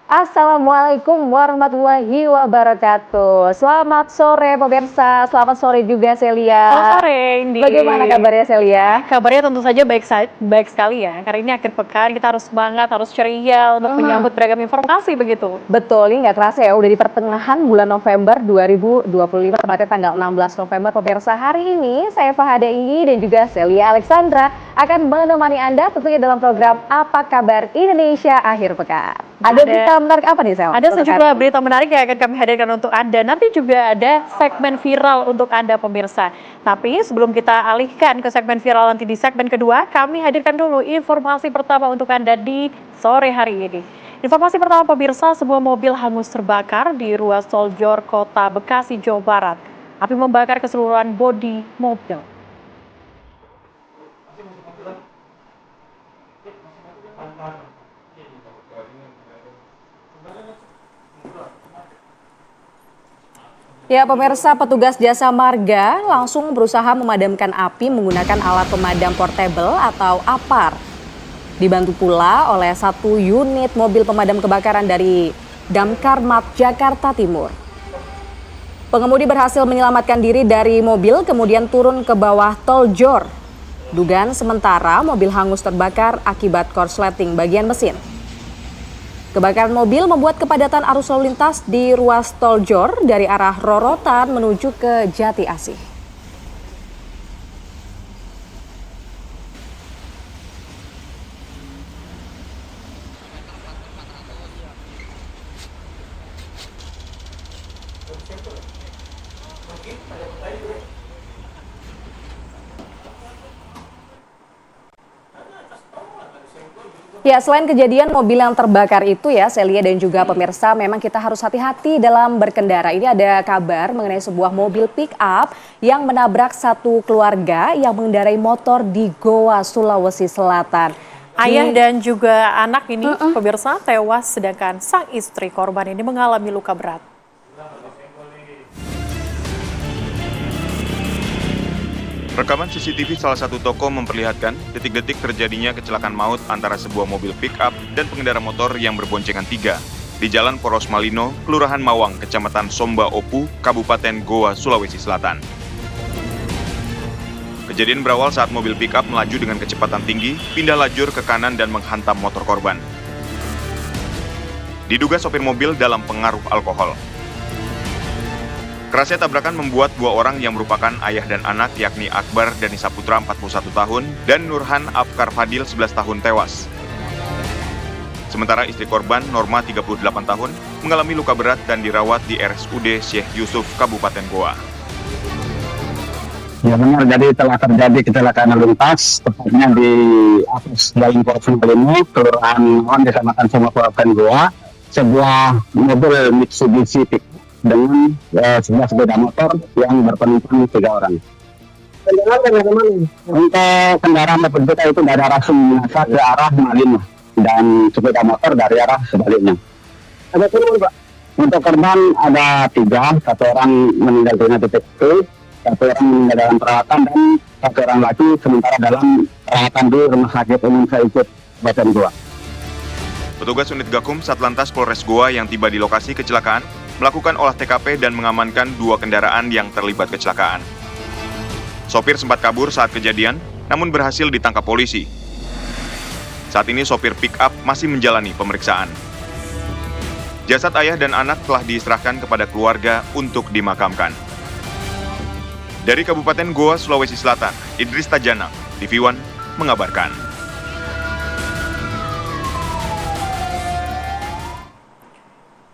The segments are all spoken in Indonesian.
Assalamualaikum warahmatullahi wabarakatuh. Selamat sore pemirsa, selamat sore juga Celia. Selamat sore, Indi. Bagaimana kabarnya Celia? Kabarnya tentu saja baik sekali ya. Karena ini akhir pekan, kita harus semangat, harus ceria untuk menyambut beragam informasi begitu. Betul, ini nggak kerasa ya, udah di pertengahan bulan November 2025, tepatnya tanggal 16 November pemirsa. Hari ini saya Fahadai dan juga Celia Alexandra akan menemani Anda tentunya dalam program Apa Kabar Indonesia Akhir Pekan. Ada berita menarik apa nih, Sel? Ada sejumlah berita menarik yang akan kami hadirkan untuk Anda. Nanti juga ada segmen viral untuk Anda pemirsa. Tapi sebelum kita alihkan ke segmen viral nanti di segmen kedua, kami hadirkan dulu informasi pertama untuk Anda di sore hari ini. Informasi pertama pemirsa, sebuah mobil hangus terbakar di ruas tol Jor Kota Bekasi, Jawa Barat. Api membakar keseluruhan bodi mobil. Ya pemirsa, petugas jasa marga langsung berusaha memadamkan api menggunakan alat pemadam portable atau APAR. Dibantu pula oleh satu unit mobil pemadam kebakaran dari Damkar Map Jakarta Timur. Pengemudi berhasil menyelamatkan diri dari mobil kemudian turun ke bawah tol Jor. Dugaan sementara mobil hangus terbakar akibat korsleting bagian mesin. Kebakaran mobil membuat kepadatan arus lalu lintas di ruas tol Jor dari arah Rorotan menuju ke Jati Asih. Ya, selain kejadian mobil yang terbakar itu ya, Celia dan juga pemirsa, memang kita harus hati-hati dalam berkendara. Ini ada kabar mengenai sebuah mobil pick up yang menabrak satu keluarga yang mengendarai motor di Goa, Sulawesi Selatan. Ayah dan juga anak ini pemirsa tewas, sedangkan sang istri korban ini mengalami luka berat. Rekaman CCTV salah satu toko memperlihatkan detik-detik terjadinya kecelakaan maut antara sebuah mobil pick-up dan pengendara motor yang berboncengan tiga di Jalan Poros Malino, Kelurahan Mawang, Kecamatan Somba Opu, Kabupaten Goa, Sulawesi Selatan. Kejadian berawal saat mobil pick-up melaju dengan kecepatan tinggi, pindah lajur ke kanan dan menghantam motor korban. Diduga sopir mobil dalam pengaruh alkohol. Kerasnya tabrakan membuat dua orang yang merupakan ayah dan anak yakni Akbar Dani Saputra 41 tahun dan Nurhan Afkar Fadil 11 tahun tewas. Sementara istri korban Norma 38 tahun mengalami luka berat dan dirawat di RSUD Syekh Yusuf Kabupaten Goa. Ya benar, jadi telah terjadi kecelakaan lalu lintas tepatnya di atas Jalan Poros Malino, Kelurahan Mawang, Kecamatan Somba, Kabupaten Goa. Sebuah mobil Mitsubishi Pickup dengan sebuah sepeda motor yang berpenumpang 3 orang. Kendaraan dari mana? Untuk kendaraan berpeda itu dari arah Suminasa ke arah Malino dan sepeda motor dari arah sebaliknya. Ada korban, Pak? Untuk korban ada 3, satu orang meninggal dunia titik itu, satu orang meninggal dalam perawatan dan satu orang lagi sementara dalam perawatan di Rumah Sakit Umum Saicit, Kabupaten Goa. Petugas unit Gakum Satlantas Polres Goa yang tiba di lokasi kecelakaan melakukan olah TKP dan mengamankan 2 kendaraan yang terlibat kecelakaan. Sopir sempat kabur saat kejadian, namun berhasil ditangkap polisi. Saat ini sopir pick-up masih menjalani pemeriksaan. Jasad ayah dan anak telah diserahkan kepada keluarga untuk dimakamkan. Dari Kabupaten Goa, Sulawesi Selatan, Idris Tajanang, TV One mengabarkan.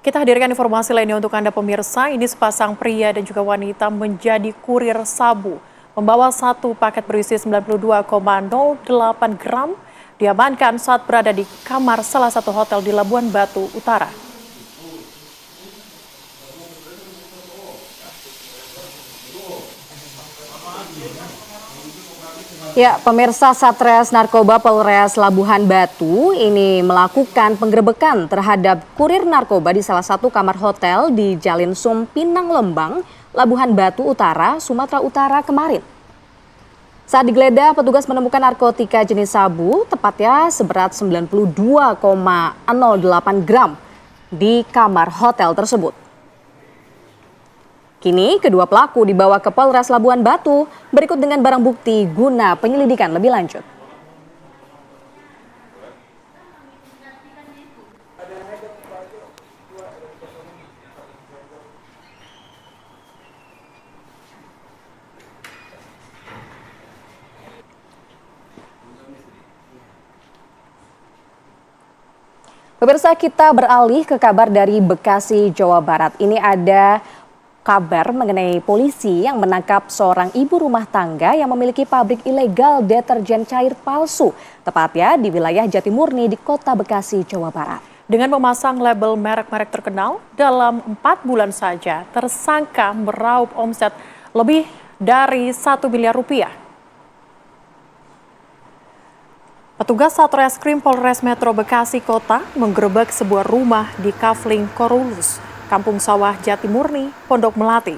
Kita hadirkan informasi lainnya untuk Anda pemirsa. Ini sepasang pria dan juga wanita menjadi kurir sabu. Membawa satu paket berisi 92,08 gram diamankan saat berada di kamar salah satu hotel di Labuan Batu Utara. Ya, pemirsa, Satres Narkoba Polres Labuhan Batu ini melakukan penggerebekan terhadap kurir narkoba di salah satu kamar hotel di Jalin Sum, Pinang Lembang, Labuhan Batu Utara, Sumatera Utara kemarin. Saat digeledah, petugas menemukan narkotika jenis sabu, tepatnya seberat 92,08 gram. di kamar hotel tersebut. Kini kedua pelaku dibawa ke Polres Labuan Batu berikut dengan barang bukti guna penyelidikan lebih lanjut. Pemirsa, kita beralih ke kabar dari Bekasi, Jawa Barat. Ini ada kabar mengenai polisi yang menangkap seorang ibu rumah tangga yang memiliki pabrik ilegal deterjen cair palsu, tepatnya di wilayah Jatimurni di Kota Bekasi, Jawa Barat. Dengan memasang label merek-merek terkenal, dalam 4 bulan saja tersangka meraup omset lebih dari 1 miliar rupiah. Petugas Satreskrim Polres Metro Bekasi Kota menggerebek sebuah rumah di Kafling Korulus, Kampung Sawah Jatimurni, Pondok Melati.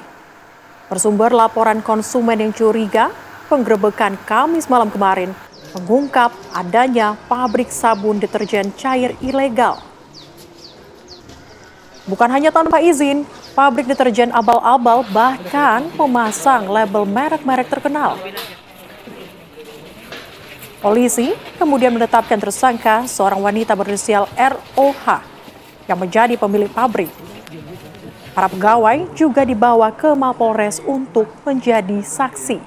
Bersumber laporan konsumen yang curiga, penggerebekan Kamis malam kemarin mengungkap adanya pabrik sabun deterjen cair ilegal. Bukan hanya tanpa izin, pabrik deterjen abal-abal bahkan memasang label merek-merek terkenal. Polisi kemudian menetapkan tersangka seorang wanita berinisial ROH yang menjadi pemilik pabrik. Para pegawai juga dibawa ke Mapolres untuk menjadi saksi.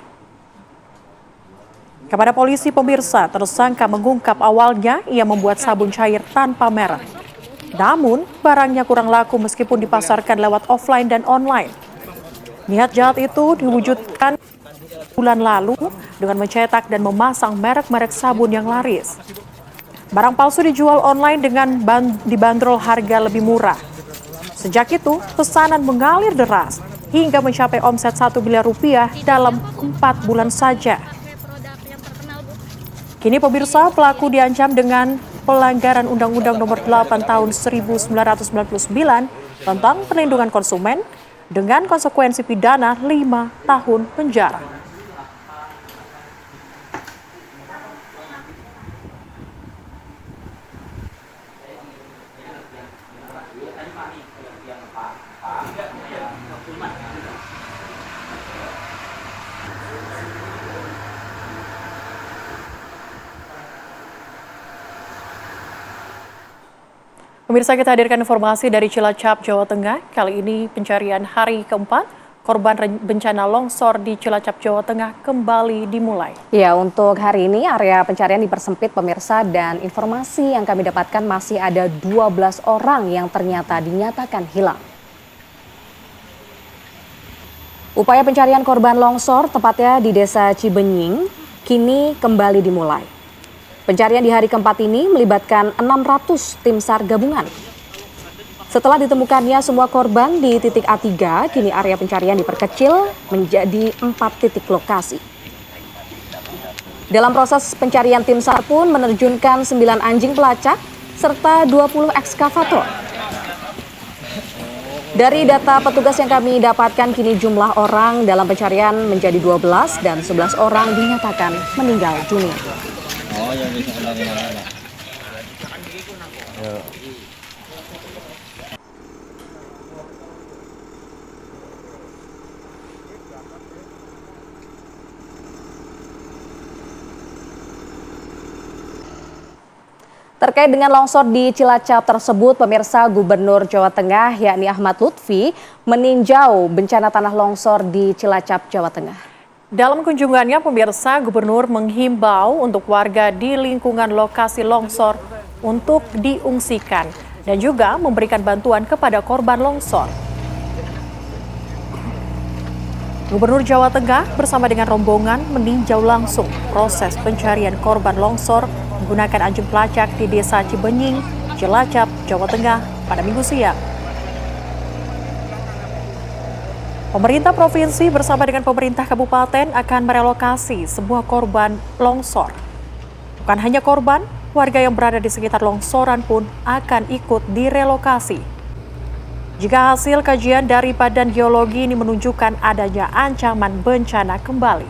Kepada polisi, pemirsa, tersangka mengungkap awalnya ia membuat sabun cair tanpa merek. Namun, barangnya kurang laku meskipun dipasarkan lewat offline dan online. Niat jahat itu diwujudkan bulan lalu dengan mencetak dan memasang merek-merek sabun yang laris. Barang palsu dijual online dengan dibanderol harga lebih murah. Sejak itu, pesanan mengalir deras hingga mencapai omset 1 miliar rupiah dalam 4 bulan saja. Kini pemirsa, pelaku diancam dengan pelanggaran Undang-Undang Nomor 8 Tahun 1999 tentang perlindungan konsumen dengan konsekuensi pidana 5 tahun penjara. Pemirsa, kita hadirkan informasi dari Cilacap, Jawa Tengah. Kali ini pencarian hari keempat korban bencana longsor di Cilacap, Jawa Tengah kembali dimulai. Ya, untuk hari ini area pencarian dipersempit pemirsa, dan informasi yang kami dapatkan masih ada 12 orang yang ternyata dinyatakan hilang. Upaya pencarian korban longsor tepatnya di Desa Cibenying kini kembali dimulai. Pencarian di hari keempat ini melibatkan 600 tim SAR gabungan. Setelah ditemukannya semua korban di titik A3, kini area pencarian diperkecil menjadi 4 titik lokasi. Dalam proses pencarian, tim SAR pun menerjunkan 9 anjing pelacak serta 20 ekskavator. Dari data petugas yang kami dapatkan, kini jumlah orang dalam pencarian menjadi 12 dan 11 orang dinyatakan meninggal dunia. Oh, yang bisa mana-mana. Terkait dengan longsor di Cilacap tersebut, pemirsa, Gubernur Jawa Tengah yakni Ahmad Lutfi meninjau bencana tanah longsor di Cilacap, Jawa Tengah. Dalam kunjungannya, pemirsa, Gubernur menghimbau untuk warga di lingkungan lokasi longsor untuk diungsikan dan juga memberikan bantuan kepada korban longsor. Gubernur Jawa Tengah bersama dengan rombongan meninjau langsung proses pencarian korban longsor menggunakan anjing pelacak di Desa Cibenying, Cilacap, Jawa Tengah pada Minggu siang. Pemerintah provinsi bersama dengan pemerintah kabupaten akan merelokasi semua korban longsor. Bukan hanya korban, warga yang berada di sekitar longsoran pun akan ikut direlokasi. Jika hasil kajian dari Badan Geologi ini menunjukkan adanya ancaman bencana kembali.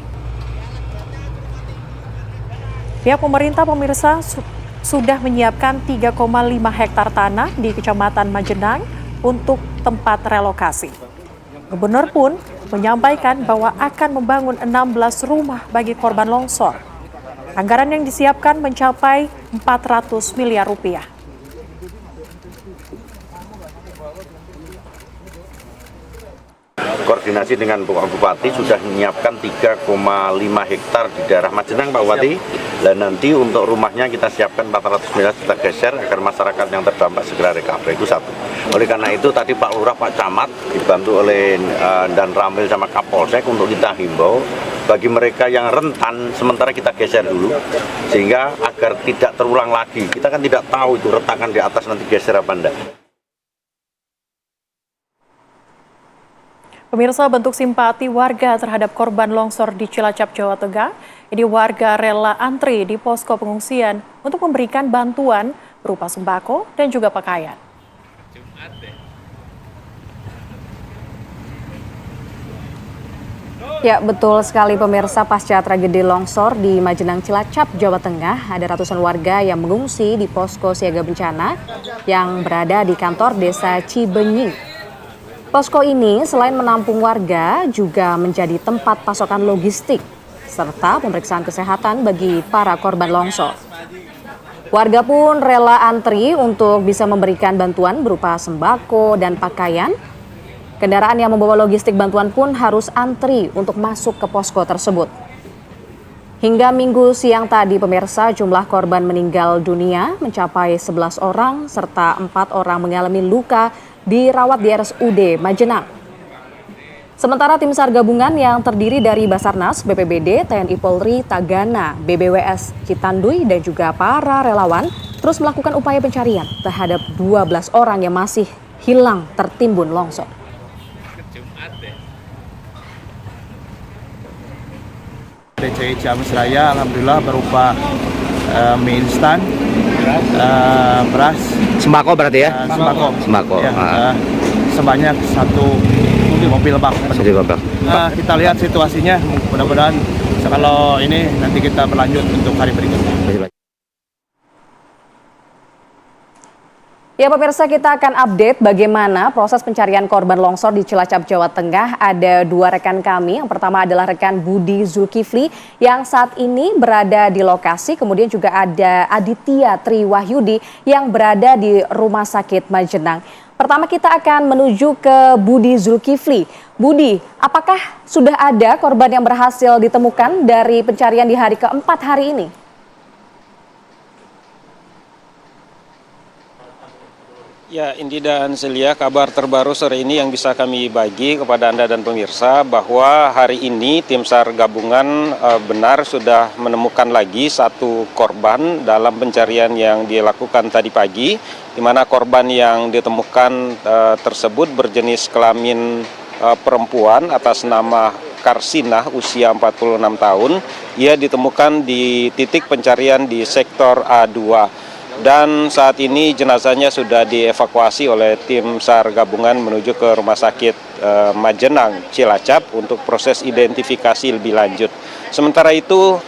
Pihak pemerintah, pemirsa, sudah menyiapkan 3,5 hektar tanah di Kecamatan Majenang untuk tempat relokasi. Gubernur pun menyampaikan bahwa akan membangun 16 rumah bagi korban longsor. Anggaran yang disiapkan mencapai 400 miliar rupiah. Koordinasi dengan Pak Bupati sudah menyiapkan 3,5 hektar di daerah Majenang, Pak Bupati. Dan nanti untuk rumahnya kita siapkan 400 miliar, kita geser agar masyarakat yang terdampak segera recovery. Itu satu. Oleh karena itu tadi Pak Lurah, Pak Camat dibantu oleh Dan Ramil sama Kapolsek untuk kita himbau bagi mereka yang rentan sementara kita geser dulu sehingga agar tidak terulang lagi. Kita kan tidak tahu itu retakan di atas nanti geser apa enggak. Pemirsa, bentuk simpati warga terhadap korban longsor di Cilacap, Jawa Tengah. Ini warga rela antri di posko pengungsian untuk memberikan bantuan berupa sembako dan juga pakaian. Ya, betul sekali pemirsa, pasca tragedi longsor di Majenang, Cilacap, Jawa Tengah, ada ratusan warga yang mengungsi di posko siaga bencana yang berada di kantor desa Cibenying. Posko ini selain menampung warga juga menjadi tempat pasokan logistik serta pemeriksaan kesehatan bagi para korban longsor. Warga pun rela antri untuk bisa memberikan bantuan berupa sembako dan pakaian. Kendaraan yang membawa logistik bantuan pun harus antri untuk masuk ke posko tersebut. Hingga Minggu siang tadi pemirsa, jumlah korban meninggal dunia mencapai 11 orang serta 4 orang mengalami luka dirawat di RSUD Majenang. Sementara tim SAR gabungan yang terdiri dari Basarnas, BPBD, TNI Polri, Tagana, BBWS Citanduy dan juga para relawan terus melakukan upaya pencarian terhadap 12 orang yang masih hilang tertimbun longsor. DCI Ciamis Raya alhamdulillah berupa mie instan, beras, sembako berarti ya? Sembako. Ya, sebanyak 1 mobil bak penuh. Kita lihat situasinya, mudah-mudahan kalau ini nanti kita berlanjut untuk hari berikutnya. Ya pemirsa, kita akan update bagaimana proses pencarian korban longsor di Cilacap, Jawa Tengah. Ada 2 rekan kami. Yang pertama adalah rekan Budi Zulkifli yang saat ini berada di lokasi. Kemudian juga ada Aditya Triwahyudi yang berada di Rumah Sakit Majenang. Pertama kita akan menuju ke Budi Zulkifli. Budi, apakah sudah ada korban yang berhasil ditemukan dari pencarian di hari keempat hari ini? Ya, Indi dan Celia, kabar terbaru sore ini yang bisa kami bagi kepada Anda dan pemirsa bahwa hari ini tim SAR gabungan benar sudah menemukan lagi 1 korban dalam pencarian yang dilakukan tadi pagi, di mana korban yang ditemukan tersebut berjenis kelamin perempuan atas nama Karsinah usia 46 tahun. Ia ditemukan di titik pencarian di sektor A2. Dan saat ini jenazahnya sudah dievakuasi oleh tim SAR gabungan menuju ke Rumah Sakit Majenang, Cilacap untuk proses identifikasi lebih lanjut. Sementara itu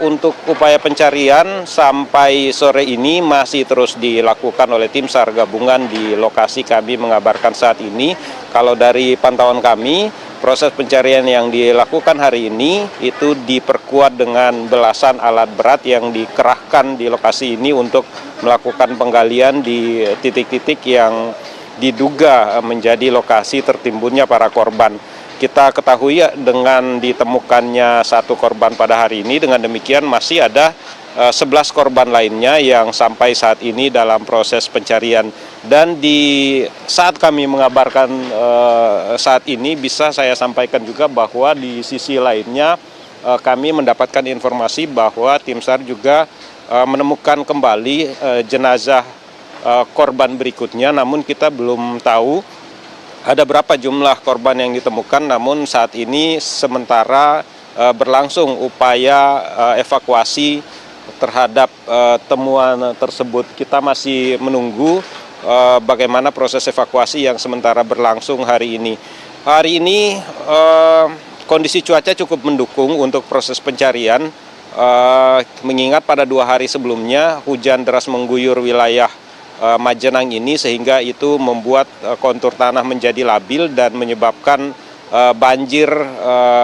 untuk upaya pencarian sampai sore ini masih terus dilakukan oleh tim SAR gabungan di lokasi. Kami mengabarkan saat ini kalau dari pantauan kami proses pencarian yang dilakukan hari ini itu diperkuat dengan belasan alat berat yang dikerahkan di lokasi ini untuk melakukan penggalian di titik-titik yang diduga menjadi lokasi tertimbunnya para korban. Kita ketahui dengan ditemukannya 1 korban pada hari ini, dengan demikian masih ada 11 korban lainnya yang sampai saat ini dalam proses pencarian. Dan di saat kami mengabarkan saat ini bisa saya sampaikan juga bahwa di sisi lainnya kami mendapatkan informasi bahwa tim SAR juga menemukan kembali jenazah korban berikutnya, namun kita belum tahu ada berapa jumlah korban yang ditemukan, namun saat ini sementara berlangsung upaya evakuasi terhadap temuan tersebut. Kita masih menunggu bagaimana proses evakuasi yang sementara berlangsung hari ini. Hari ini kondisi cuaca cukup mendukung untuk proses pencarian. mengingat pada 2 hari sebelumnya hujan deras mengguyur wilayah Majenang ini sehingga itu membuat kontur tanah menjadi labil dan menyebabkan banjir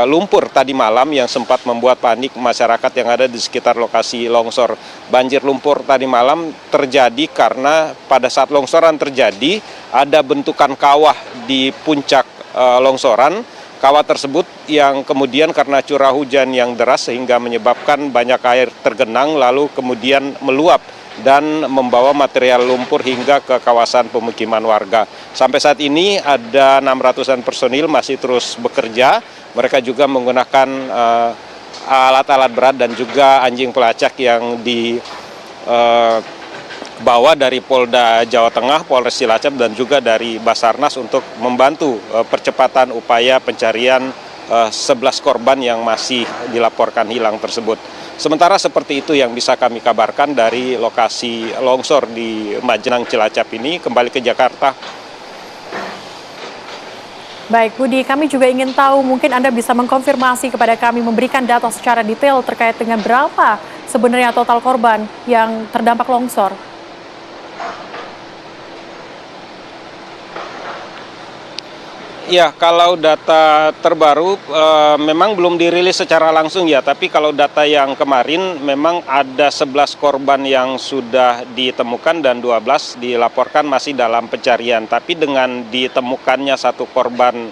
lumpur tadi malam yang sempat membuat panik masyarakat yang ada di sekitar lokasi longsor. Banjir lumpur tadi malam terjadi karena pada saat longsoran terjadi ada bentukan kawah di puncak longsoran. Kawah tersebut yang kemudian karena curah hujan yang deras sehingga menyebabkan banyak air tergenang lalu kemudian meluap dan membawa material lumpur hingga ke kawasan pemukiman warga. Sampai saat ini ada 600-an personil masih terus bekerja. Mereka juga menggunakan alat-alat berat dan juga anjing pelacak yang dibawa dari Polda Jawa Tengah, Polres Cilacap dan juga dari Basarnas untuk membantu percepatan upaya pencarian 11 korban yang masih dilaporkan hilang tersebut. Sementara seperti itu yang bisa kami kabarkan dari lokasi longsor di Majenang Cilacap ini. Kembali ke Jakarta. Baik, Budi, kami juga ingin tahu, mungkin Anda bisa mengkonfirmasi kepada kami, memberikan data secara detail terkait dengan berapa sebenarnya total korban yang terdampak longsor. Ya, kalau data terbaru memang belum dirilis secara langsung ya, tapi kalau data yang kemarin memang ada 11 korban yang sudah ditemukan dan 12 dilaporkan masih dalam pencarian. Tapi dengan ditemukannya 1 korban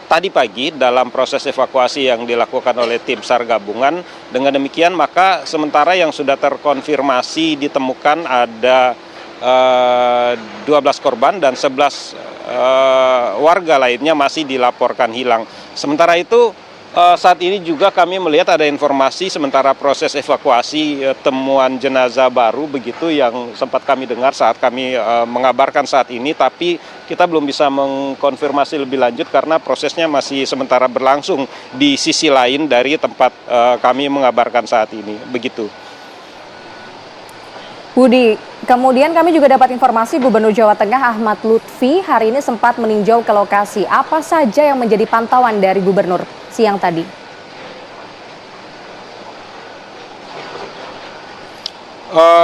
tadi pagi dalam proses evakuasi yang dilakukan oleh tim SAR gabungan, dengan demikian maka sementara yang sudah terkonfirmasi ditemukan ada 12 korban dan 11 warga lainnya masih dilaporkan hilang. Sementara itu saat ini juga kami melihat ada informasi sementara proses evakuasi temuan jenazah baru begitu yang sempat kami dengar saat kami mengabarkan saat ini, tapi kita belum bisa mengkonfirmasi lebih lanjut karena prosesnya masih sementara berlangsung di sisi lain dari tempat kami mengabarkan saat ini. Begitu. Budi, kemudian kami juga dapat informasi Gubernur Jawa Tengah Ahmad Lutfi hari ini sempat meninjau ke lokasi. Apa saja yang menjadi pantauan dari Gubernur siang tadi?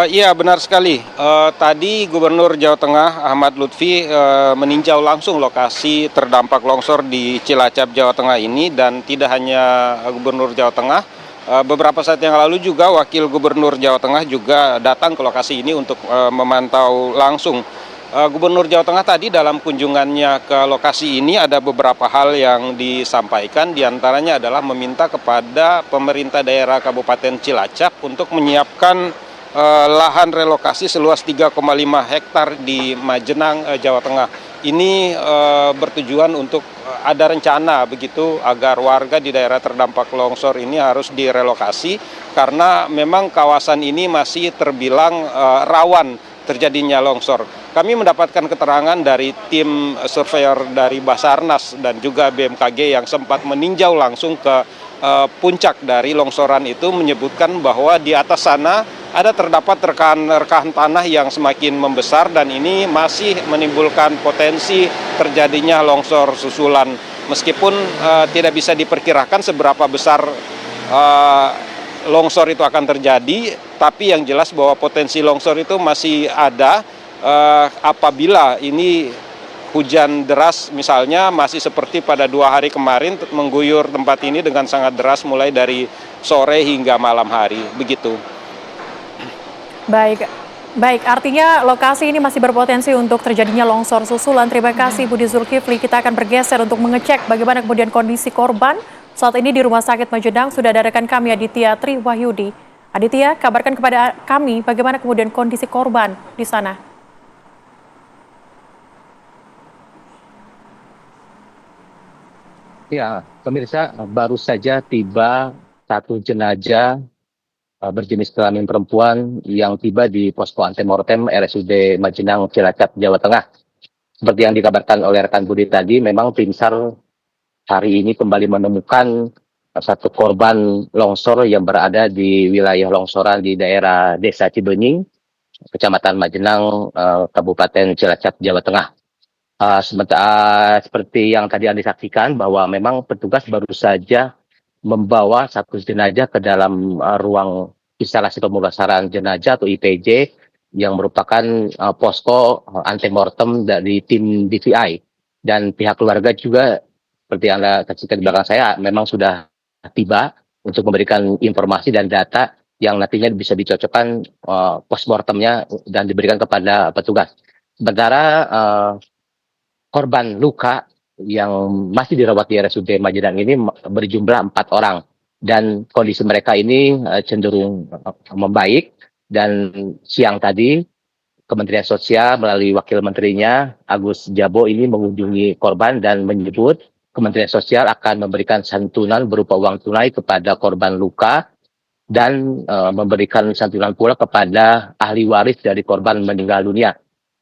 Iya benar sekali. Tadi Gubernur Jawa Tengah Ahmad Lutfi meninjau langsung lokasi terdampak longsor di Cilacap, Jawa Tengah ini, dan tidak hanya Gubernur Jawa Tengah. Beberapa saat yang lalu juga Wakil Gubernur Jawa Tengah juga datang ke lokasi ini untuk memantau langsung. Gubernur Jawa Tengah tadi dalam kunjungannya ke lokasi ini ada beberapa hal yang disampaikan, diantaranya adalah meminta kepada pemerintah daerah Kabupaten Cilacap untuk menyiapkan lahan relokasi seluas 3,5 hektar di Majenang, Jawa Tengah. Ini bertujuan untuk ada rencana begitu agar warga di daerah terdampak longsor ini harus direlokasi karena memang kawasan ini masih terbilang rawan terjadinya longsor. Kami mendapatkan keterangan dari tim surveyor dari Basarnas dan juga BMKG yang sempat meninjau langsung ke puncak dari longsoran itu, menyebutkan bahwa di atas sana terdapat rekahan tanah yang semakin membesar dan ini masih menimbulkan potensi terjadinya longsor susulan. Meskipun tidak bisa diperkirakan seberapa besar longsor itu akan terjadi, tapi yang jelas bahwa potensi longsor itu masih ada apabila ini hujan deras misalnya masih seperti pada 2 hari kemarin mengguyur tempat ini dengan sangat deras mulai dari sore hingga malam hari, begitu. Baik, artinya lokasi ini masih berpotensi untuk terjadinya longsor susulan. Terima kasih Budi Zulkifli. Kita akan bergeser untuk mengecek bagaimana kemudian kondisi korban. Saat ini di Rumah Sakit Majenang sudah ada rekan kami Aditya Triwahyudi. Aditya, kabarkan kepada kami bagaimana kemudian kondisi korban di sana. Ya, pemirsa, baru saja tiba 1 jenazah berjenis kelamin perempuan yang tiba di posko antemortem RSUD Majenang Cilacap, Jawa Tengah. Seperti yang dikabarkan oleh rekan Budi tadi, memang tim SAR hari ini kembali menemukan 1 korban longsor yang berada di wilayah longsoran di daerah Desa Cibenying, Kecamatan Majenang, Kabupaten Cilacap, Jawa Tengah. Seperti yang tadi Anda saksikan bahwa memang petugas baru saja membawa satu jenazah ke dalam ruang instalasi pemulasaran jenazah atau IPJ yang merupakan posko antemortem dari tim DVI. Dan pihak keluarga juga seperti yang Anda saksikan di belakang saya memang sudah tiba untuk memberikan informasi dan data yang nantinya bisa dicocokkan postmortemnya dan diberikan kepada petugas. Sementara korban luka yang masih dirawat di RSUD Majenang ini berjumlah 4 orang dan kondisi mereka ini cenderung membaik. Dan siang tadi Kementerian Sosial melalui Wakil Menterinya Agus Jabo ini mengunjungi korban dan menyebut Kementerian Sosial akan memberikan santunan berupa uang tunai kepada korban luka dan memberikan santunan pula kepada ahli waris dari korban meninggal dunia.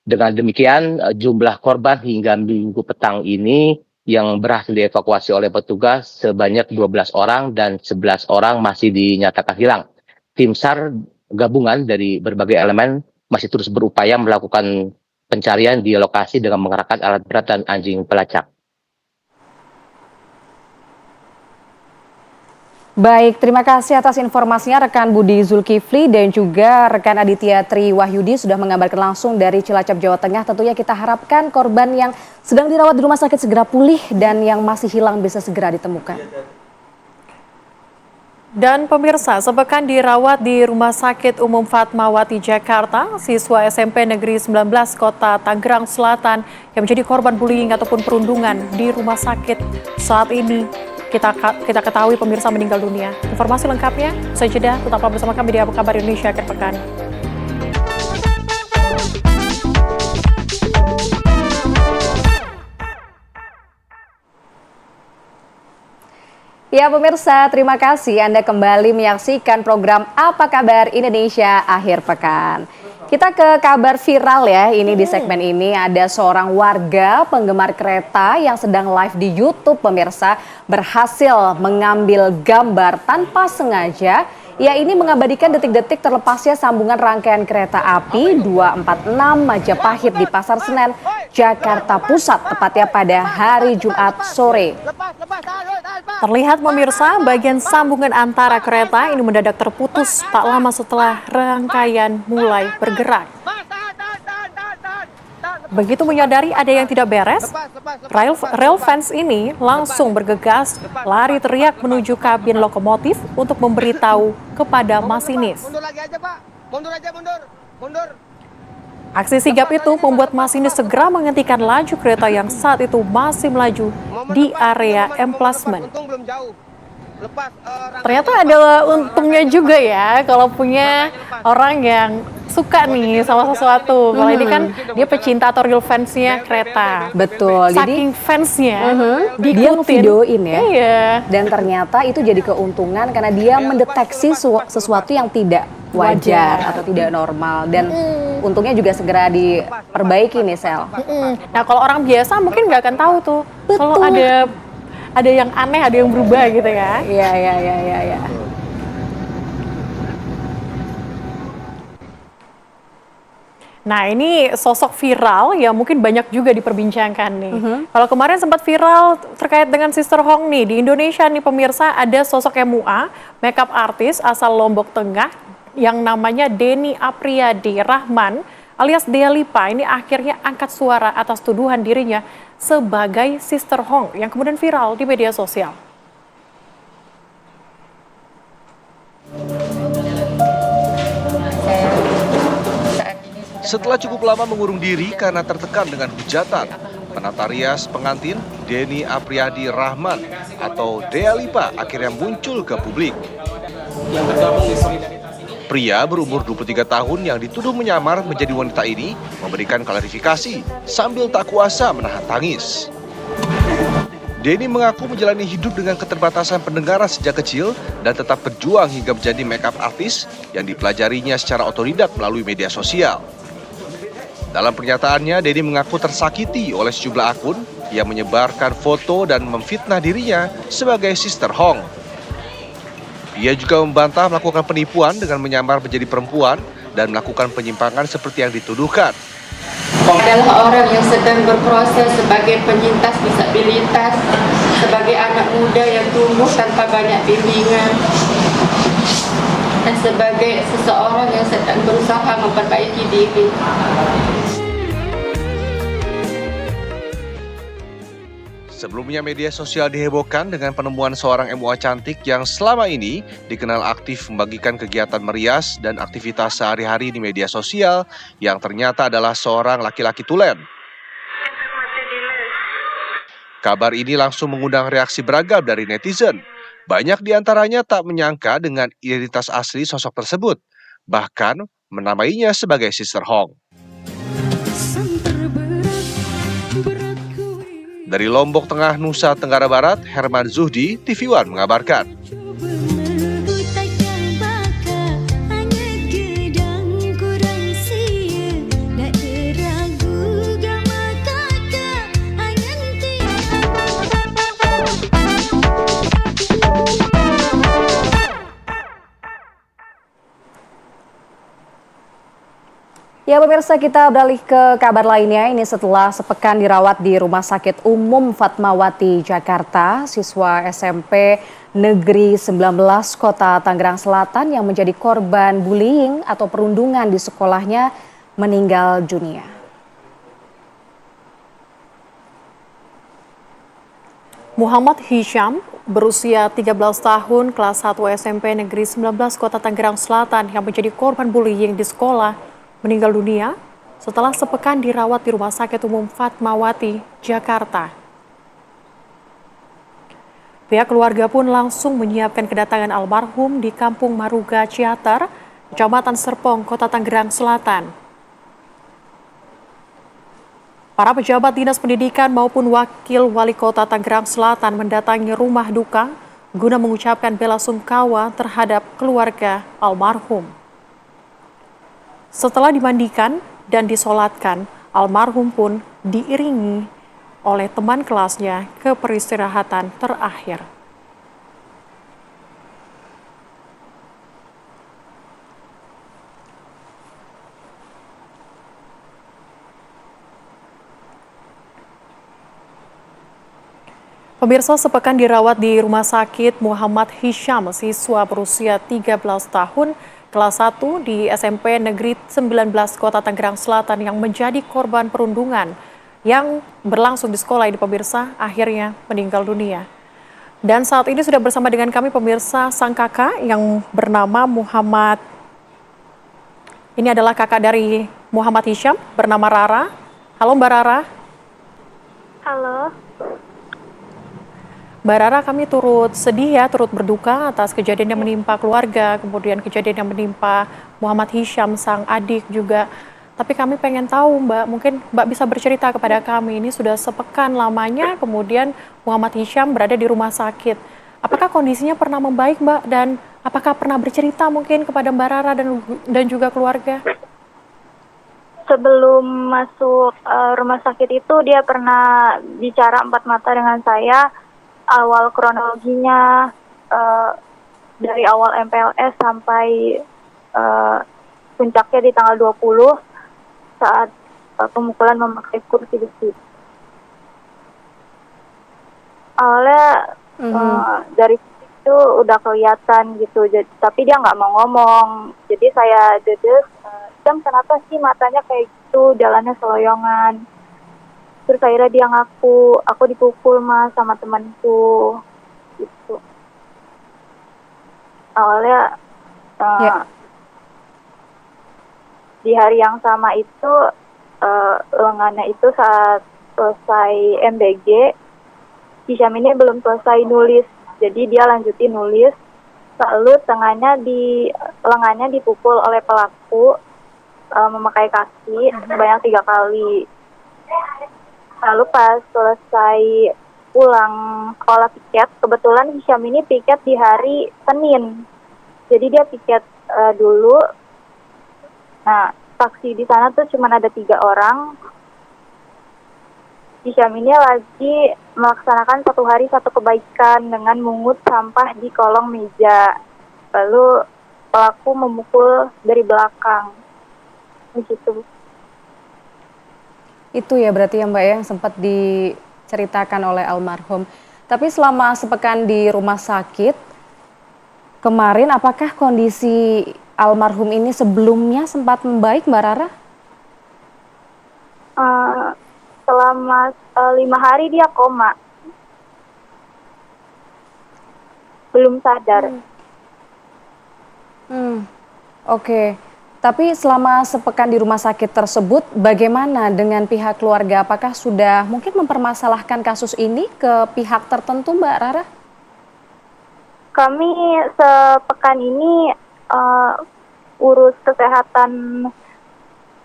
Dengan demikian, jumlah korban hingga minggu petang ini yang berhasil dievakuasi oleh petugas sebanyak 12 orang dan 11 orang masih dinyatakan hilang. Tim SAR gabungan dari berbagai elemen masih terus berupaya melakukan pencarian di lokasi dengan mengerahkan alat berat dan anjing pelacak. Baik, terima kasih atas informasinya rekan Budi Zulkifli dan juga rekan Aditya Tri Wahyudi sudah mengabarkan langsung dari Cilacap, Jawa Tengah. Tentunya kita harapkan korban yang sedang dirawat di rumah sakit segera pulih dan yang masih hilang bisa segera ditemukan. Dan pemirsa, sepekan dirawat di Rumah Sakit Umum Fatmawati Jakarta, siswa SMP Negeri 19 Kota Tangerang Selatan yang menjadi korban bullying ataupun perundungan di rumah sakit saat ini kita ketahui pemirsa meninggal dunia. Informasi lengkapnya usai jeda, tetaplah bersama kami di Apa Kabar Indonesia akhir pekan. Ya pemirsa, terima kasih Anda kembali menyaksikan program Apa Kabar Indonesia akhir pekan. Kita ke kabar viral ya, ini di segmen ini ada seorang warga penggemar kereta yang sedang live di YouTube pemirsa berhasil mengambil gambar tanpa sengaja. Ia ini mengabadikan detik-detik terlepasnya sambungan rangkaian kereta api 246 Majapahit di Pasar Senen, Jakarta Pusat, tepatnya pada hari Jumat sore. Terlihat pemirsa, bagian sambungan antara kereta ini mendadak terputus tak lama setelah rangkaian mulai bergerak. Begitu menyadari ada yang tidak beres, rail fans ini langsung bergegas lari teriak menuju kabin lokomotif untuk memberitahu kepada masinis. Aksi sigap itu membuat masinis segera menghentikan laju kereta yang saat itu masih melaju di area emplasement. Ternyata ada untungnya juga ya kalau punya orang yang suka nih sama sesuatu. Kalau ini kan dia pecinta atau real fansnya kereta. Betul. Saking fansnya, dia ngevideoin ya. Iya. Dan ternyata itu jadi keuntungan karena dia mendeteksi sesuatu yang tidak wajar atau tidak normal. Dan untungnya juga segera diperbaiki nih Sel. Nah kalau orang biasa mungkin nggak akan tahu tuh. Kalau ada yang aneh, ada yang berubah gitu ya. Iya. Nah ini sosok viral yang mungkin banyak juga diperbincangkan nih. Kalau kemarin sempat viral terkait dengan Sister Hong nih, di Indonesia nih pemirsa ada sosok MUA, makeup artis asal Lombok Tengah yang namanya Denny Apriyadi Rahman alias Dea Lipa ini akhirnya angkat suara atas tuduhan dirinya sebagai Sister Hong yang kemudian viral di media sosial. Setelah cukup lama mengurung diri karena tertekan dengan hujatan, penata rias pengantin Denny Apriyadi Rahman atau Dea Lipa akhirnya muncul ke publik. Pria berumur 23 tahun yang dituduh menyamar menjadi wanita ini memberikan klarifikasi sambil tak kuasa menahan tangis. Denny mengaku menjalani hidup dengan keterbatasan pendengaran sejak kecil dan tetap berjuang hingga menjadi makeup artis yang dipelajarinya secara otodidak melalui media sosial. Dalam pernyataannya, Denny mengaku tersakiti oleh sejumlah akun yang menyebarkan foto dan memfitnah dirinya sebagai Sister Hong. Ia juga membantah melakukan penipuan dengan menyamar menjadi perempuan dan melakukan penyimpangan seperti yang dituduhkan. Adalah orang yang sedang berproses sebagai penyintas disabilitas sebagai anak muda yang tumbuh tanpa banyak bimbingan, dan sebagai seseorang yang sedang berusaha memperbaiki diri. Sebelumnya media sosial dihebohkan dengan penemuan seorang MUA cantik yang selama ini dikenal aktif membagikan kegiatan merias dan aktivitas sehari-hari di media sosial yang ternyata adalah seorang laki-laki tulen. Kabar ini langsung mengundang reaksi beragam dari netizen. Banyak di antaranya tak menyangka dengan identitas asli sosok tersebut, bahkan menamainya sebagai Sister Hong. Dari Lombok Tengah, Nusa Tenggara Barat, Herman Zuhdi, TV One mengabarkan. Ya pemirsa, kita beralih ke kabar lainnya. Ini setelah sepekan dirawat di Rumah Sakit Umum Fatmawati, Jakarta, siswa SMP Negeri 19 Kota Tangerang Selatan yang menjadi korban bullying atau perundungan di sekolahnya meninggal dunia. Muhammad Hisham berusia 13 tahun, kelas 1 SMP Negeri 19 Kota Tangerang Selatan yang menjadi korban bullying di sekolah meninggal dunia setelah sepekan dirawat di Rumah Sakit Umum Fatmawati, Jakarta. Pihak keluarga pun langsung menyiapkan kedatangan almarhum di Kampung Maruga Ciater, Kecamatan Serpong, Kota Tangerang Selatan. Para pejabat Dinas Pendidikan maupun Wakil Wali Kota Tangerang Selatan mendatangi rumah duka guna mengucapkan bela sungkawa terhadap keluarga almarhum. Setelah dimandikan dan disolatkan, almarhum pun diiringi oleh teman kelasnya ke peristirahatan terakhir. Pemirsa, sepekan dirawat di Rumah Sakit Muhammad Hisham, siswa berusia 13 tahun, kelas 1 di SMP Negeri 19 Kota Tangerang Selatan yang menjadi korban perundungan yang berlangsung di sekolah ini pemirsa akhirnya meninggal dunia. Dan saat ini sudah bersama dengan kami pemirsa sang kakak yang bernama Muhammad. Ini adalah kakak dari Muhammad Hisham bernama Rara. Halo Mbak Rara. Halo. Mbak Rara, kami turut sedih ya, turut berduka atas kejadian yang menimpa keluarga, kemudian kejadian yang menimpa Muhammad Hisham, sang adik juga. Tapi kami pengen tahu Mbak, mungkin Mbak bisa bercerita kepada kami, ini sudah sepekan lamanya kemudian Muhammad Hisham berada di rumah sakit. Apakah kondisinya pernah membaik Mbak, dan apakah pernah bercerita mungkin kepada Mbak Rara dan juga keluarga? Sebelum masuk rumah sakit itu dia pernah bicara empat mata dengan saya. Awal kronologinya dari awal MPLS sampai puncaknya di tanggal 20 saat pemukulan memakai kursi besi. Awalnya dari situ udah kelihatan gitu, tapi dia nggak mau ngomong. Jadi saya dedes, kenapa sih matanya kayak gitu, jalannya seloyongan. Terus akhirnya dia ngaku, aku dipukul mas sama temanku, gitu. Awalnya di hari yang sama itu lengannya itu saat selesai MBG, Hisham ini belum selesai nulis, jadi dia lanjutin nulis. Lalu lengannya dipukul oleh pelaku memakai kaki sebanyak 3 kali. Lalu pas selesai pulang sekolah piket, kebetulan Hisham ini piket di hari Senin. Jadi dia piket dulu. Nah, taksi di sana tuh cuma ada 3 orang. Hisham ini lagi melaksanakan 1 hari 1 kebaikan dengan mungut sampah di kolong meja. Lalu pelaku memukul dari belakang. Begitu. Itu ya berarti ya Mbak yang sempat diceritakan oleh almarhum. Tapi selama sepekan di rumah sakit, kemarin apakah kondisi almarhum ini sebelumnya sempat membaik, Mbak Rara? Selama 5 hari dia koma. Belum sadar. Oke. Tapi selama sepekan di rumah sakit tersebut, bagaimana dengan pihak keluarga? Apakah sudah mungkin mempermasalahkan kasus ini ke pihak tertentu, Mbak Rara? Kami sepekan ini urus kesehatan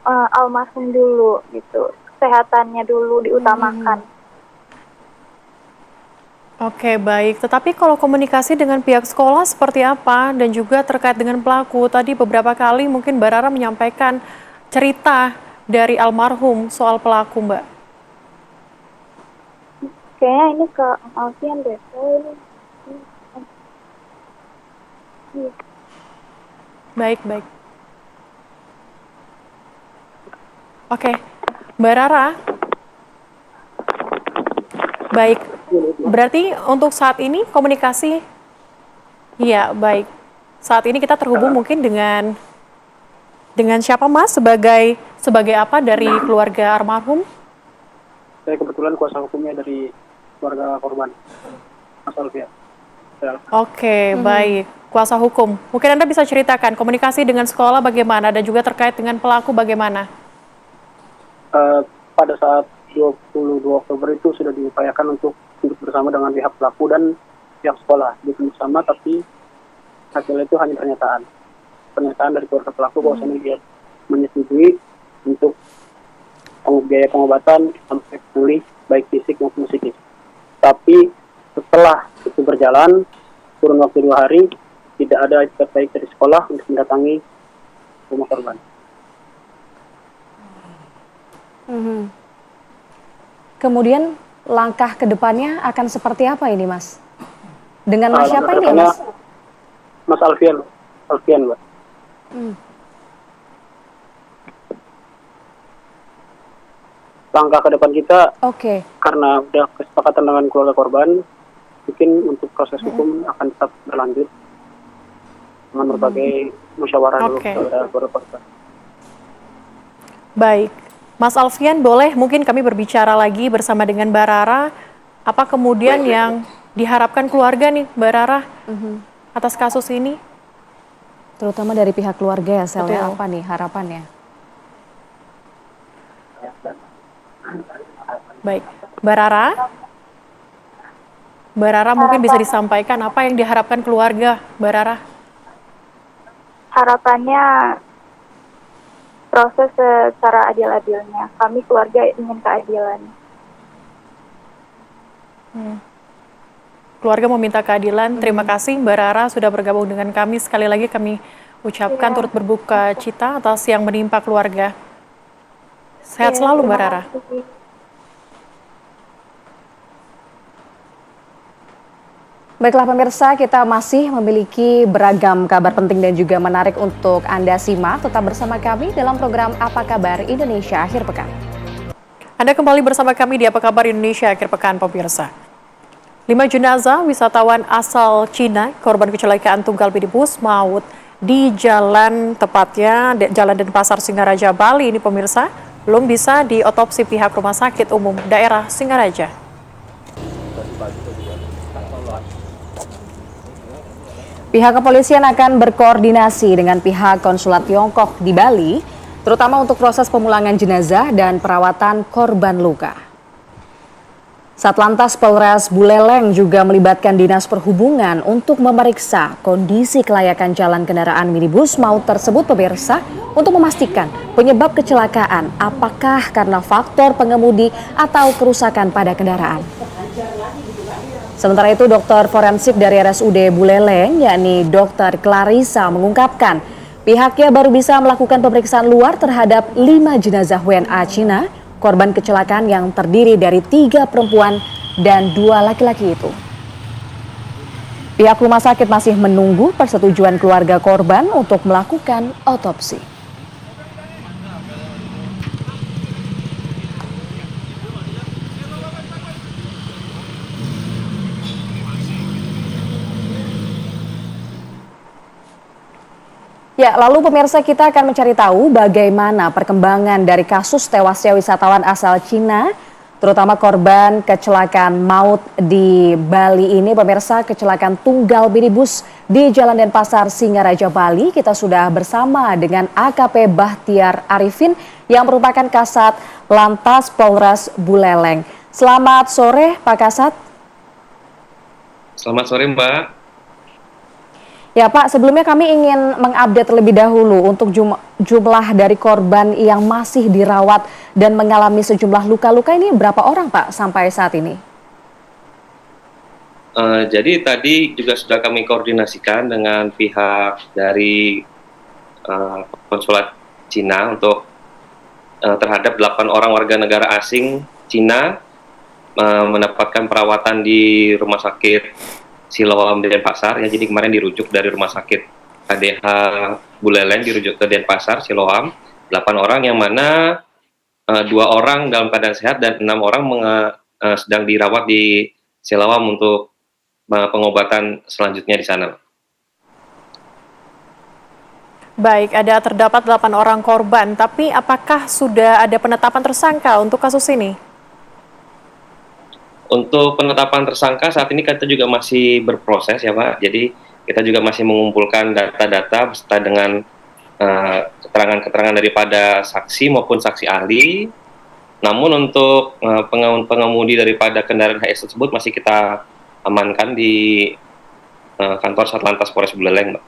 almarhum dulu gitu. Kesehatannya dulu diutamakan. Oke, baik. Tetapi kalau komunikasi dengan pihak sekolah seperti apa dan juga terkait dengan pelaku, tadi beberapa kali mungkin Mbak Rara menyampaikan cerita dari almarhum soal pelaku, Mbak. Kayaknya ini ke Alfian deh. Baik. Oke, Mbak Rara. Baik. Berarti untuk saat ini komunikasi, ya baik. Saat ini kita terhubung mungkin dengan siapa, Mas? Sebagai apa dari keluarga almarhum? Saya kebetulan kuasa hukumnya dari keluarga korban, Mas Alfian. Oke, baik. Kuasa hukum. Mungkin Anda bisa ceritakan komunikasi dengan sekolah bagaimana dan juga terkait dengan pelaku bagaimana? Pada saat 22 Oktober itu sudah diupayakan untuk bersama dengan pihak pelaku dan pihak sekolah duduk bersama, tapi hasilnya itu hanya pernyataan dari keluarga pelaku bahwasanya dia menyetujui untuk biaya pengobatan sampai pulih baik fisik maupun psikis. Tapi setelah itu berjalan kurun waktu 2 hari tidak ada itikat baik dari sekolah untuk mendatangi rumah korban. Kemudian langkah ke depannya akan seperti apa ini, Mas? Dengan Mas siapa ini, Mas? Mas Alfian, Mbak. Langkah ke depan kita, karena udah kesepakatan dengan keluarga korban, mungkin untuk proses hukum akan tetap berlanjut dengan berbagai musyawarah dulu kepada keluarga korban. Baik. Mas Alfian, boleh mungkin kami berbicara lagi bersama dengan Mbak Rara. Apa kemudian yang diharapkan keluarga nih, Mbak Rara, atas kasus ini? Terutama dari pihak keluarga ya, Sel, ya, apa nih harapannya? Baik. Mbak Rara mungkin bisa disampaikan apa yang diharapkan keluarga, Mbak Rara? Harapannya proses secara adil-adilnya. Kami keluarga ingin keadilan. Keluarga meminta keadilan. Terima kasih Mbak Rara sudah bergabung dengan kami. Sekali lagi kami ucapkan turut berduka cita atas yang menimpa keluarga. Sehat selalu Mbak Rara. Baiklah pemirsa, kita masih memiliki beragam kabar penting dan juga menarik untuk Anda simak. Tetap bersama kami dalam program Apa Kabar Indonesia Akhir Pekan. Anda kembali bersama kami di Apa Kabar Indonesia Akhir Pekan, pemirsa. 5 jenazah wisatawan asal Cina, korban kecelakaan tunggal minibus maut di jalan, tepatnya Jalan Denpasar Singaraja, Bali ini pemirsa, belum bisa diotopsi pihak Rumah Sakit Umum Daerah Singaraja. Pihak kepolisian akan berkoordinasi dengan pihak konsulat Tiongkok di Bali, terutama untuk proses pemulangan jenazah dan perawatan korban luka. Satlantas Polres Buleleng juga melibatkan Dinas Perhubungan untuk memeriksa kondisi kelayakan jalan kendaraan minibus maut tersebut pemirsa untuk memastikan penyebab kecelakaan apakah karena faktor pengemudi atau kerusakan pada kendaraan. Sementara itu, dokter forensik dari RSUD Buleleng, yakni Dr. Clarissa mengungkapkan pihaknya baru bisa melakukan pemeriksaan luar terhadap 5 jenazah WNA Cina, korban kecelakaan yang terdiri dari 3 perempuan dan 2 laki-laki itu. Pihak rumah sakit masih menunggu persetujuan keluarga korban untuk melakukan otopsi. Ya, lalu pemirsa kita akan mencari tahu bagaimana perkembangan dari kasus tewasnya wisatawan asal Cina, terutama korban kecelakaan maut di Bali ini. Pemirsa, kecelakaan tunggal minibus di Jalan Denpasar, Singaraja, Bali. Kita sudah bersama dengan AKP Bahtiar Arifin yang merupakan Kasat Lantas Polres Buleleng. Selamat sore, Pak Kasat. Selamat sore, Mbak. Ya Pak, sebelumnya kami ingin mengupdate terlebih dahulu untuk jumlah dari korban yang masih dirawat dan mengalami sejumlah luka-luka ini berapa orang Pak sampai saat ini? Jadi tadi juga sudah kami koordinasikan dengan pihak dari konsulat Cina untuk terhadap 8 orang warga negara asing Cina mendapatkan perawatan di Rumah Sakit Siloam di Denpasar, ya. Jadi kemarin dirujuk dari Rumah Sakit KDH Buleleng, dirujuk ke Denpasar, Siloam, 8 orang yang mana 2 orang dalam keadaan sehat dan 6 orang sedang dirawat di Siloam untuk pengobatan selanjutnya di sana. Baik, terdapat 8 orang korban, tapi apakah sudah ada penetapan tersangka untuk kasus ini? Untuk penetapan tersangka saat ini kita juga masih berproses ya Pak, jadi kita juga masih mengumpulkan data-data beserta dengan keterangan-keterangan daripada saksi maupun saksi ahli. Namun untuk pengemudi daripada kendaraan HS tersebut masih kita amankan di kantor Satlantas Polres Buleleng, Mbak.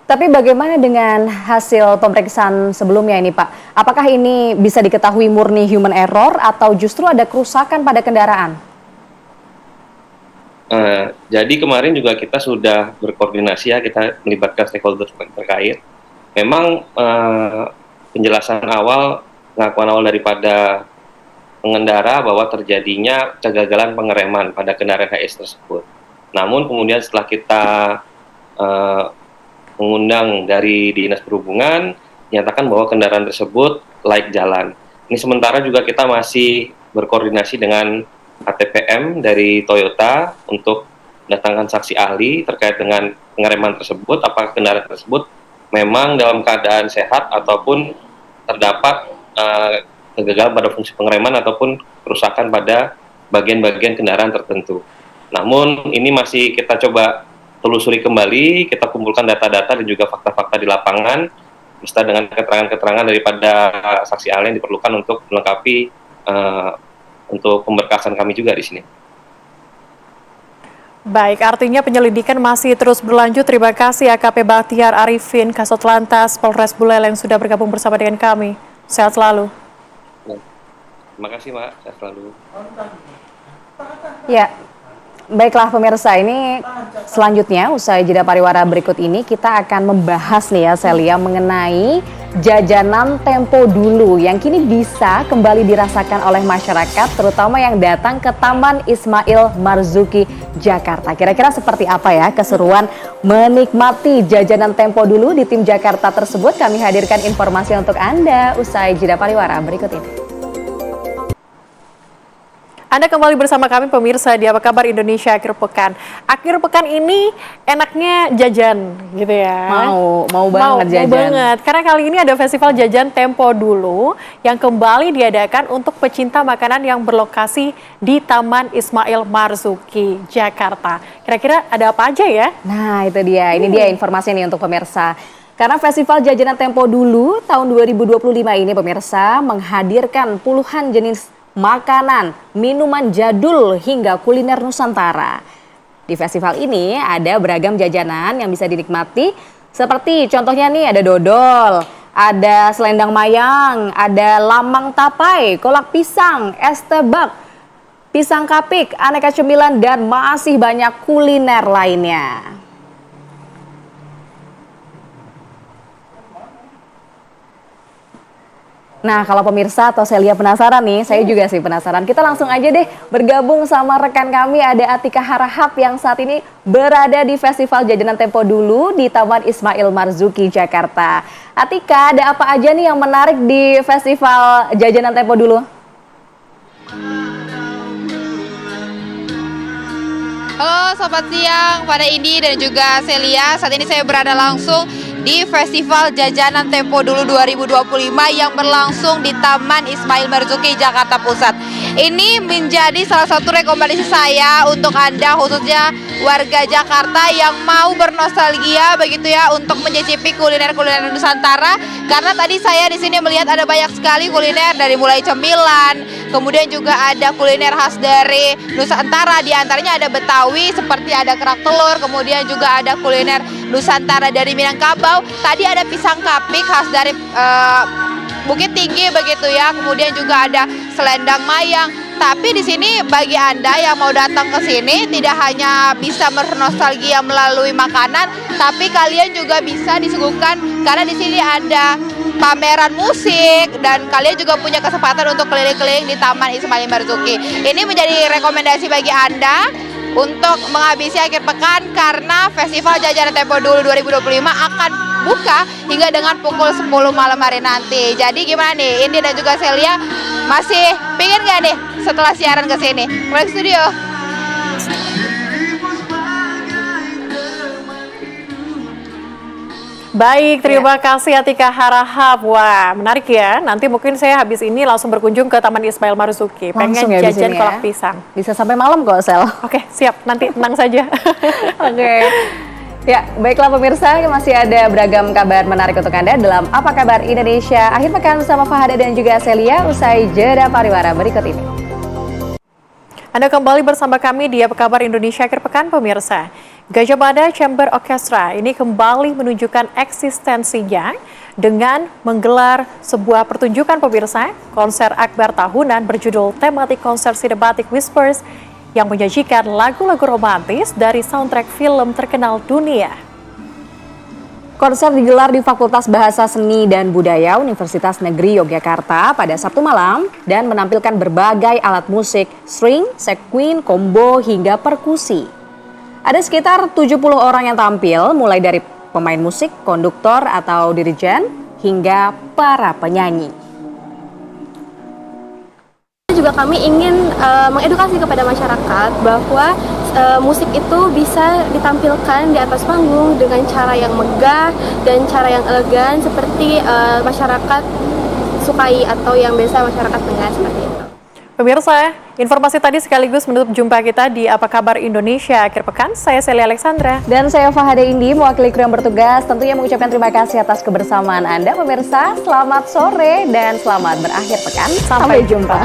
Tapi bagaimana dengan hasil pemeriksaan sebelumnya ini Pak? Apakah ini bisa diketahui murni human error atau justru ada kerusakan pada kendaraan? Jadi kemarin juga kita sudah berkoordinasi ya, kita melibatkan stakeholder terkait. Memang penjelasan awal, pengakuan awal daripada pengendara bahwa terjadinya kegagalan pengereman pada kendaraan HS tersebut. Namun kemudian setelah kita mengundang dari Dinas Perhubungan, nyatakan bahwa kendaraan tersebut layak jalan. Ini sementara juga kita masih berkoordinasi dengan ATPM dari Toyota untuk mendatangkan saksi ahli terkait dengan pengereman tersebut, apakah kendaraan tersebut memang dalam keadaan sehat ataupun terdapat kegagalan pada fungsi pengereman ataupun kerusakan pada bagian-bagian kendaraan tertentu. Namun ini masih kita coba telusuri kembali, kita kumpulkan data-data dan juga fakta-fakta di lapangan beserta dengan keterangan-keterangan daripada saksi ahli yang diperlukan untuk melengkapi untuk pemberkasan kami juga di sini. Baik, artinya penyelidikan masih terus berlanjut. Terima kasih AKP Bahtiar Arifin, Kasat Lantas Polres Buleleng sudah bergabung bersama dengan kami. Sehat selalu. Terima kasih, Mbak. Sehat selalu. Ya. Baiklah pemirsa, ini selanjutnya usai jeda pariwara berikut ini kita akan membahas nih ya Celia mengenai jajanan tempo dulu yang kini bisa kembali dirasakan oleh masyarakat terutama yang datang ke Taman Ismail Marzuki Jakarta. Kira-kira seperti apa ya keseruan menikmati jajanan tempo dulu di tim Jakarta tersebut? Kami hadirkan informasi untuk Anda usai jeda pariwara berikut ini. Anda kembali bersama kami pemirsa di Apa Kabar Indonesia Akhir Pekan. Akhir pekan ini enaknya jajan gitu ya. Mau banget jajan. Mau banget. Karena kali ini ada festival jajan Tempo Dulu yang kembali diadakan untuk pecinta makanan yang berlokasi di Taman Ismail Marzuki Jakarta. Kira-kira ada apa aja ya? Nah itu dia, ini dia informasi nih untuk pemirsa. Karena Festival Jajanan Tempo Dulu tahun 2025 ini pemirsa menghadirkan puluhan jenis makanan, minuman jadul hingga kuliner Nusantara. Di festival ini ada beragam jajanan yang bisa dinikmati seperti contohnya nih ada dodol, ada selendang mayang, ada lamang tapai, kolak pisang, es tebak, pisang kapik, aneka cemilan dan masih banyak kuliner lainnya. Nah, kalau pemirsa atau Celia penasaran nih, saya juga sih penasaran. Kita langsung aja deh bergabung sama rekan kami, ada Atika Harahap yang saat ini berada di Festival Jajanan Tempo Dulu di Taman Ismail Marzuki, Jakarta. Atika, ada apa aja nih yang menarik di Festival Jajanan Tempo Dulu? Halo Sobat Siang, pada Indi dan juga Celia. Saat ini saya berada langsung di Festival Jajanan Tempo Dulu 2025 yang berlangsung di Taman Ismail Marzuki, Jakarta Pusat. Ini menjadi salah satu rekomendasi saya untuk Anda, khususnya warga Jakarta yang mau bernostalgia begitu ya, untuk mencicipi kuliner-kuliner Nusantara. Karena tadi saya di sini melihat ada banyak sekali kuliner, dari mulai cemilan, kemudian juga ada kuliner khas dari Nusantara, di antaranya ada Betawi seperti ada kerak telur, kemudian juga ada kuliner Nusantara dari Minangkabau. Tadi ada pisang kapik khas dari Bukit Tinggi begitu ya, kemudian juga ada selendang mayang. Tapi di sini bagi Anda yang mau datang ke sini tidak hanya bisa bernostalgia melalui makanan, tapi kalian juga bisa disuguhkan karena di sini ada pameran musik dan kalian juga punya kesempatan untuk keliling-keliling di Taman Ismail Marzuki. Ini menjadi rekomendasi bagi Anda untuk menghabisi akhir pekan karena Festival Jajanan Tempo Dulu 2025 akan buka hingga dengan pukul 10 malam hari nanti. Jadi gimana nih, Indi dan juga Celia masih pingin gak nih setelah siaran ke sini? Balik studio. Baik, terima kasih Atika Harahap. Wah, menarik ya. Nanti mungkin saya habis ini langsung berkunjung ke Taman Ismail Marzuki. Pengen Langsung ya jajan ya. kolak pisang. Bisa sampai malam kok, Sel. Oke, siap. Nanti tenang saja. Oke. Ya, baiklah pemirsa, masih ada beragam kabar menarik untuk Anda dalam Apa Kabar Indonesia Akhir Pekan bersama Fahada dan juga Celia usai jeda pariwara berikut ini. Anda kembali bersama kami di Apa Kabar Indonesia Akhir Pekan, pemirsa. Gajah Mada Chamber Orchestra ini kembali menunjukkan eksistensinya dengan menggelar sebuah pertunjukan, pemirsa, konser akbar tahunan berjudul Thematic Concert Cinematic Whispers yang menyajikan lagu-lagu romantis dari soundtrack film terkenal dunia. Konser digelar di Fakultas Bahasa Seni dan Budaya Universitas Negeri Yogyakarta pada Sabtu malam dan menampilkan berbagai alat musik, string, sequin, combo, hingga perkusi. Ada sekitar 70 orang yang tampil, mulai dari pemain musik, konduktor atau dirijen, hingga para penyanyi. Juga kami ingin mengedukasi kepada masyarakat bahwa musik itu bisa ditampilkan di atas panggung dengan cara yang megah dan cara yang elegan seperti masyarakat sukai atau yang biasa masyarakat dengar seperti itu. Pemirsa, informasi tadi sekaligus menutup jumpa kita di Apa Kabar Indonesia Akhir Pekan. Saya Celia Alexandra. Dan saya Fahada Indi, mewakili kru yang bertugas. Tentunya mengucapkan terima kasih atas kebersamaan Anda, pemirsa. Selamat sore dan selamat berakhir pekan. Sampai jumpa.